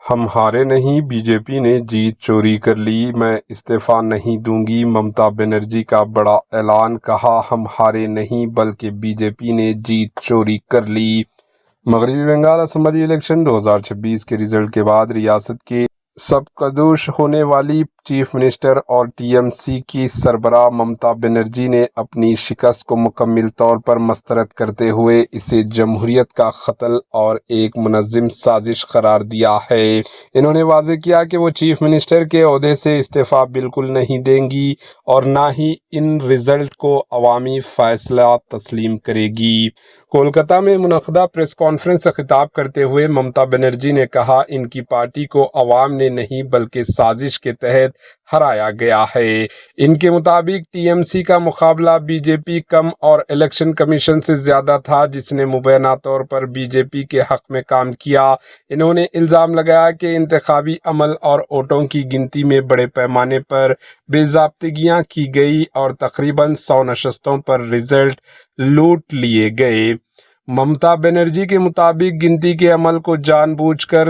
ہم ہارے نہیں، بی جے پی نے جیت چوری کر لی، میں استعفیٰ نہیں دوں گی، ممتا بنرجی کا بڑا اعلان، کہا ہم ہارے نہیں بلکہ بی جے پی نے جیت چوری کر لی۔ مغربی بنگال اسمبلی الیکشن 2026 کے رزلٹ کے بعد ریاست کے سبکدوش ہونے والی چیف منسٹر اور ٹی ایم سی کی سربراہ ممتا بنرجی نے اپنی شکست کو مکمل طور پر مسترد کرتے ہوئے اسے جمہوریت کا قتل اور ایک منظم سازش قرار دیا ہے۔ انہوں نے واضح کیا کہ وہ چیف منسٹر کے عہدے سے استعفیٰ بالکل نہیں دیں گی اور نہ ہی ان رزلٹ کو عوامی فیصلہ تسلیم کرے گی۔ کولکتہ میں منعقدہ پریس کانفرنس سے خطاب کرتے ہوئے ممتا بنرجی نے کہا ان کی پارٹی کو عوام نے نہیں بلکہ سازش کے تحت ہرایا گیا ہے۔ ان کے مطابق ٹی ایم سی کا مقابلہ بی جے پی کم اور الیکشن کمیشن سے زیادہ تھا جس نے مبینہ طور پر بی جے پی کے حق میں کام کیا۔ انہوں نے الزام لگایا کہ انتخابی عمل اور ووٹوں کی گنتی میں بڑے پیمانے پر بے ضابطگیاں کی گئی اور تقریباً 100 نشستوں پر رزلٹ لوٹ لیے گئے۔ ممتا بنرجی کے مطابق گنتی کے عمل کو جان بوجھ کر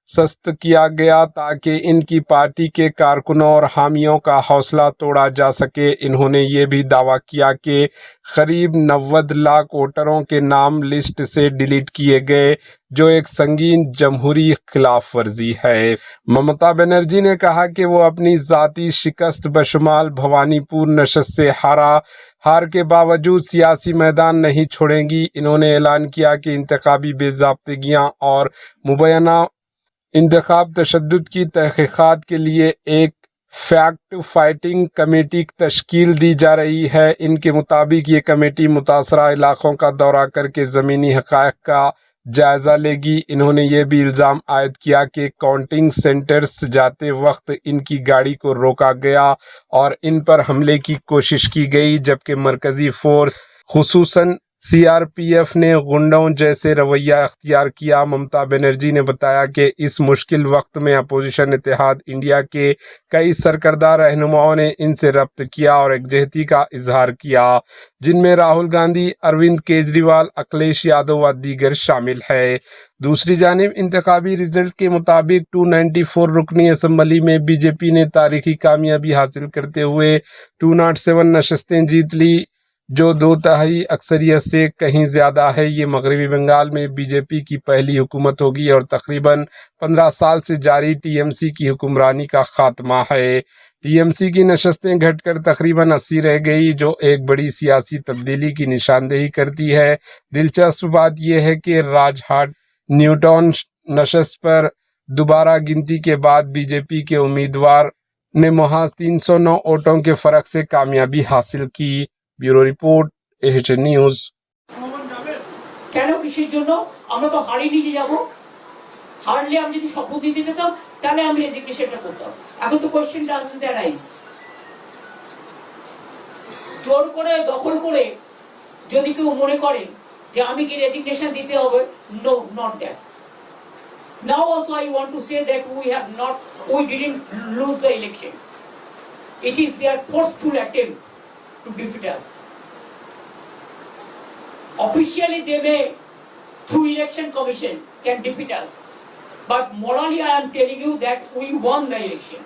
سست کیا گیا تاکہ ان کی پارٹی کے کارکنوں اور حامیوں کا حوصلہ توڑا جا سکے۔ انہوں نے یہ بھی دعویٰ کیا کہ قریب 90 لاکھ ووٹروں کے نام لسٹ سے ڈیلیٹ کیے گئے جو ایک سنگین جمہوری خلاف ورزی ہے۔ ممتا بنرجی نے کہا کہ وہ اپنی ذاتی شکست بشمال بھوانی پور نشست سے ہار کے باوجود سیاسی میدان نہیں چھوڑیں گی۔ انہوں نے اعلان کیا کہ انتخابی بے ضابطگیاں اور مبینہ انتخاب تشدد کی تحقیقات کے لیے ایک فیکٹ فائنڈنگ کمیٹی تشکیل دی جا رہی ہے۔ ان کے مطابق یہ کمیٹی متاثرہ علاقوں کا دورہ کر کے زمینی حقائق کا جائزہ لے گی۔ انہوں نے یہ بھی الزام عائد کیا کہ کاؤنٹنگ سینٹرز جاتے وقت ان کی گاڑی کو روکا گیا اور ان پر حملے کی کوشش کی گئی جبکہ مرکزی فورس خصوصاً سی آر پی ایف نے غنڈوں جیسے رویہ اختیار کیا۔ ممتا بنرجی نے بتایا کہ اس مشکل وقت میں اپوزیشن اتحاد انڈیا کے کئی سرکردہ رہنماؤں نے ان سے رابطہ کیا اور یکجہتی کا اظہار کیا جن میں راہل گاندھی، اروند کیجریوال، اکھلیش یادو و دیگر شامل ہیں۔ دوسری جانب انتخابی رزلٹ کے مطابق 294 رکنی اسمبلی میں بی جے پی نے تاریخی کامیابی حاصل کرتے ہوئے 207 نشستیں جیت لی جو 2/3 اکثریت سے کہیں زیادہ ہے۔ یہ مغربی بنگال میں بی جے پی کی پہلی حکومت ہوگی اور تقریباً 15 سال سے جاری ٹی ایم سی کی حکمرانی کا خاتمہ ہے۔ ٹی ایم سی کی نشستیں گھٹ کر تقریباً 80 رہ گئی جو ایک بڑی سیاسی تبدیلی کی نشاندہی کرتی ہے۔ دلچسپ بات یہ ہے کہ راج ہاٹ نیوٹن نشست پر دوبارہ گنتی کے بعد بی جے پی کے امیدوار نے محض 309 ووٹوں کے فرق سے کامیابی حاصل کی۔ Bureau report AHN news. কেন কিসের জন্য আমরা তো হারিয়ে নিয়ে যাব? হারলে আমি যদি শপথ দিতে যেতাম তাহলে আমি রেজিগনেশনটা করতাম। এখন তো কোশ্চেন ডাজন্ট অ্যারাইজ। জোর করে দখল করে যদি কেউ মনে করে যে আমি কি রেজিগনেশন দিতে হবে, no, not that. Now also I want to say that we didn't lose the election. It is their forceful attempt to defeat us. Officially they may, through election commission, can defeat us. But morally I am telling you that we won the election.